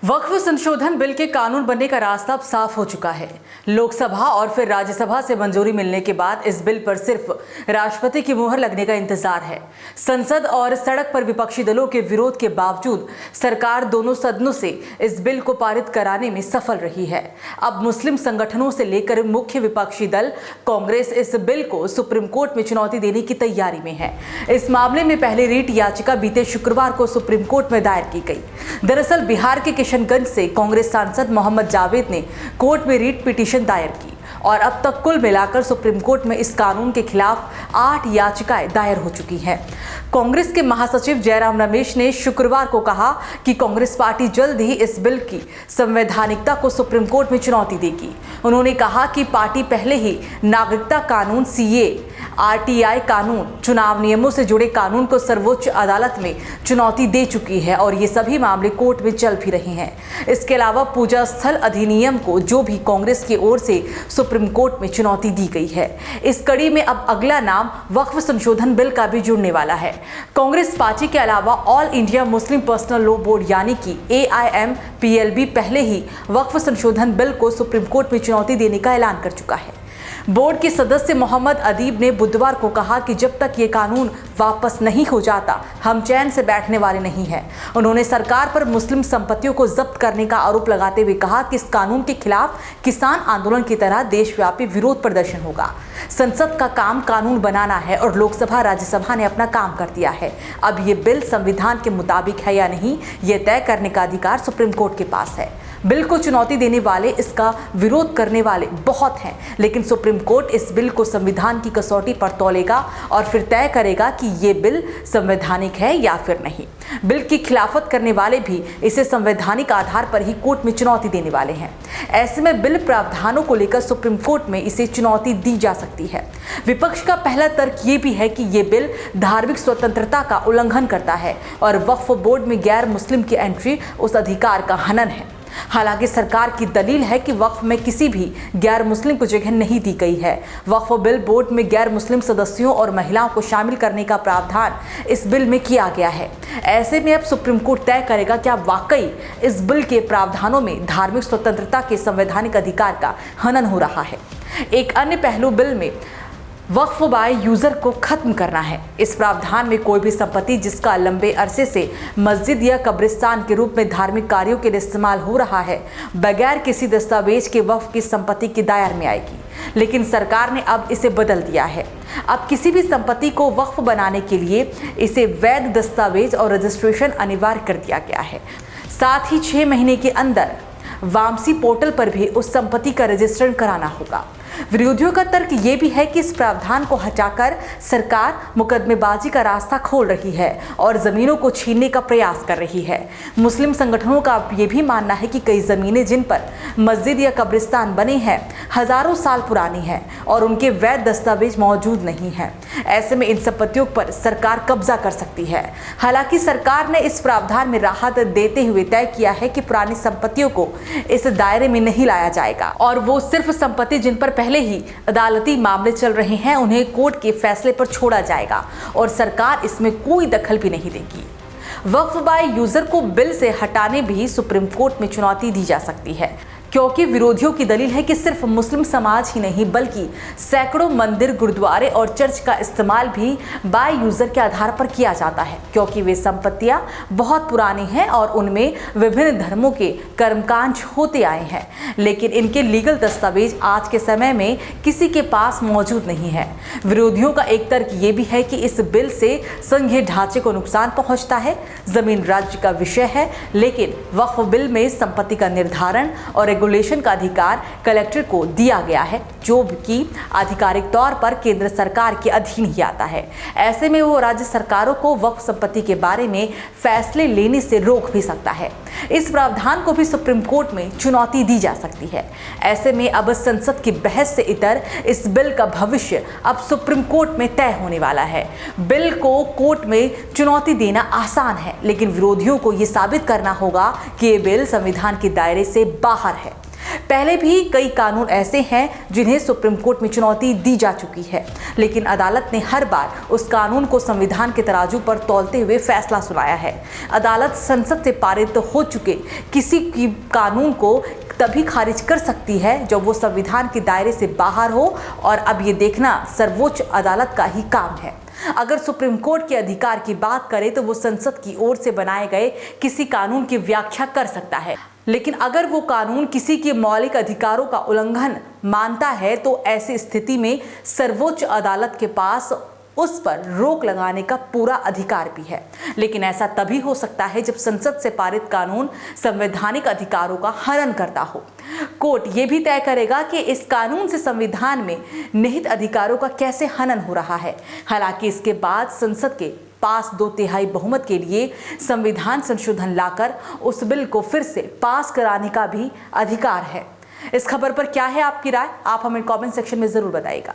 वक्फ संशोधन बिल के कानून बनने का रास्ता अब साफ हो चुका है। लोकसभा और फिर राज्यसभा से मंजूरी मिलने के बाद इस बिल पर सिर्फ राष्ट्रपति की मुहर लगने का इंतजार है। संसद और सड़क पर विपक्षी दलों के विरोध के बावजूद सरकार दोनों सदनों से इस बिल को पारित कराने में सफल रही है। अब मुस्लिम संगठनों से लेकर मुख्य विपक्षी दल कांग्रेस इस बिल को सुप्रीम कोर्ट में चुनौती देने की तैयारी में है। इस मामले में पहली रीट याचिका बीते शुक्रवार को सुप्रीम कोर्ट में दायर की गई। दरअसल बिहार के किशनगंज से कांग्रेस सांसद मोहम्मद जावेद ने कोर्ट में रीट पिटीशन दायर की और अब तक कुल मिलाकर सुप्रीम कोर्ट में इस कानून के खिलाफ 8 याचिकाएं दायर हो चुकी हैं। कांग्रेस के महासचिव जयराम रमेश ने शुक्रवार को कहा कि कांग्रेस पार्टी जल्द ही इस बिल की संवैधानिकता को सुप्रीम कोर्ट में चुनौती देगी। उन्होंने कहा कि पार्टी पहले ही नागरिकता कानून सीए, आरटीआई कानून, चुनाव नियमों से जुड़े कानून को सर्वोच्च अदालत में चुनौती दे चुकी है और ये सभी मामले कोर्ट में चल भी रहे हैं। इसके अलावा पूजा स्थल अधिनियम को जो भी कांग्रेस की ओर से सुप्रीम कोर्ट में चुनौती दी गई है। इस कड़ी में अब अगला नाम वक्फ संशोधन बिल का भी जुड़ने वाला है। कांग्रेस पार्टी के अलावा all India Muslim personal law board यानी कि AIMPLB पहले ही वक्फ संशोधन बिल को सुप्रीम कोर्ट में चुनौती देने का ऐलान कर चुका है। बोर्ड के सदस्य मोहम्मद अदीब ने बुधवार को कहा कि जब तक ये कानून वापस नहीं हो जाता हम चैन से बैठने वाले नहीं हैं। उन्होंने सरकार पर मुस्लिम संपत्तियों को जब्त करने का आरोप लगाते हुए कहा कि इस कानून के खिलाफ किसान आंदोलन की तरह देशव्यापी विरोध प्रदर्शन होगा। संसद का काम कानून बनाना है और लोकसभा राज्यसभा ने अपना काम कर दिया है। अब ये बिल संविधान के मुताबिक है या नहीं, ये तय करने का अधिकार सुप्रीम कोर्ट के पास है। बिल को चुनौती देने वाले, इसका विरोध करने वाले बहुत हैं, लेकिन सुप्रीम कोर्ट इस बिल को संविधान की कसौटी पर तौलेगा और फिर तय करेगा कि ये बिल संवैधानिक है या फिर नहीं। बिल की खिलाफत करने वाले भी इसे संवैधानिक आधार पर ही कोर्ट में चुनौती देने वाले हैं। ऐसे में बिल प्रावधानों को लेकर सुप्रीम कोर्ट में इसे चुनौती दी जा सकती है। विपक्ष का पहला तर्क ये भी है कि ये बिल धार्मिक स्वतंत्रता का उल्लंघन करता है और वक्फ बोर्ड में गैर मुस्लिम की एंट्री उस अधिकार का हनन है। हालांकि सरकार की दलील है कि वक्फ में किसी भी गैर मुस्लिम को जगह नहीं दी गई है। वक्फ बिल बोर्ड में गैर मुस्लिम सदस्यों और महिलाओं को शामिल करने का प्रावधान इस बिल में किया गया है। ऐसे में अब सुप्रीम कोर्ट तय करेगा क्या वाकई इस बिल के प्रावधानों में धार्मिक स्वतंत्रता के संवैधानिक अधिकार का हनन हो रहा है। एक अन्य पहलू बिल में वक्फ बाय यूजर को खत्म करना है। इस प्रावधान में कोई भी संपत्ति जिसका लंबे अरसे से मस्जिद या कब्रिस्तान के रूप में धार्मिक कार्यों के लिए इस्तेमाल हो रहा है, बगैर किसी दस्तावेज के वक्फ की संपत्ति के दायरे में आएगी। लेकिन सरकार ने अब इसे बदल दिया है। अब किसी भी संपत्ति को वक्फ बनाने के लिए इसे वैध दस्तावेज और रजिस्ट्रेशन अनिवार्य कर दिया गया है। साथ ही 6 महीने के अंदर वामसी पोर्टल पर भी उस संपत्ति का रजिस्ट्रेशन कराना होगा। विरोधियों का तर्क ये भी है कि इस प्रावधान को हटाकर सरकार मुकदमेबाजी का रास्ता खोल रही है और जमीनों को छीनने का प्रयास कर रही है। मुस्लिम संगठनों का ये भी मानना है कि कई जमीनें जिन पर मस्जिद या कब्रिस्तान बने हैं हजारों साल पुरानी हैं और उनके वैध दस्तावेज मौजूद नहीं हैं। ऐसे में इन संपत्तियों पर सरकार कब्जा कर सकती है। हालांकि सरकार ने इस प्रावधान में राहत देते हुए तय किया है कि पुरानी संपत्तियों को इस दायरे में नहीं लाया जाएगा और वो सिर्फ संपत्ति जिन पर पहले ही अदालती मामले चल रहे हैं उन्हें कोर्ट के फैसले पर छोड़ा जाएगा और सरकार इसमें कोई दखल भी नहीं देगी। वक्फ बाय यूजर को बिल से हटाने भी सुप्रीम कोर्ट में चुनौती दी जा सकती है, क्योंकि विरोधियों की दलील है कि सिर्फ मुस्लिम समाज ही नहीं बल्कि सैकड़ों मंदिर, गुरुद्वारे और चर्च का इस्तेमाल भी बाय यूजर के आधार पर किया जाता है, क्योंकि वे संपत्तियां बहुत पुरानी हैं और उनमें विभिन्न धर्मों के कर्मकांड होते आए हैं, लेकिन इनके लीगल दस्तावेज आज के समय में किसी के पास मौजूद नहीं है। विरोधियों का एक तर्क ये भी है कि इस बिल से संघीय ढांचे को नुकसान पहुंचता है। जमीन राज्य का विषय है, लेकिन वक्फ बिल में संपत्ति का निर्धारण और रेगुलेशन का अधिकार कलेक्टर को दिया गया है, जो कि आधिकारिक तौर पर केंद्र सरकार के अधीन ही आता है। ऐसे में वो राज्य सरकारों को वक्फ संपत्ति के बारे में फैसले लेने से रोक भी सकता है। इस प्रावधान को भी सुप्रीम कोर्ट में चुनौती दी जा सकती है। ऐसे में अब संसद की बहस से इतर इस बिल का भविष्य अब सुप्रीम कोर्ट में तय होने वाला है। बिल को कोर्ट में चुनौती देना आसान है, लेकिन विरोधियों को ये साबित करना होगा कि ये बिल संविधान के दायरे से बाहर है। पहले भी कई कानून ऐसे हैं जिन्हें सुप्रीम कोर्ट में चुनौती दी जा चुकी है, लेकिन अदालत ने हर बार उस कानून को संविधान के तराजू पर तौलते हुए फैसला सुनाया है। अदालत संसद से पारित हो चुके किसी की कानून को तभी खारिज कर सकती है जब वो संविधान के दायरे से बाहर हो, और अब ये देखना सर्वोच्च अदालत का ही काम है। अगर सुप्रीम कोर्ट के अधिकार की बात करें तो वो संसद की ओर से बनाए गए किसी कानून की व्याख्या कर सकता है, लेकिन अगर वो कानून किसी के मौलिक अधिकारों का उल्लंघन मानता है तो ऐसी स्थिति में सर्वोच्च अदालत के पास उस पर रोक लगाने का पूरा अधिकार भी है। लेकिन ऐसा तभी हो सकता है जब संसद से पारित कानून संवैधानिक अधिकारों का हनन करता हो। कोर्ट ये भी तय करेगा कि इस कानून से संविधान में निहित अधिकारों का कैसे हनन हो रहा है। हालांकि इसके बाद संसद के पास 2/3 बहुमत के लिए संविधान संशोधन लाकर उस बिल को फिर से पास कराने का भी अधिकार है। इस खबर पर क्या है आपकी राय? आप हमें कमेंट सेक्शन में जरूर बताइएगा।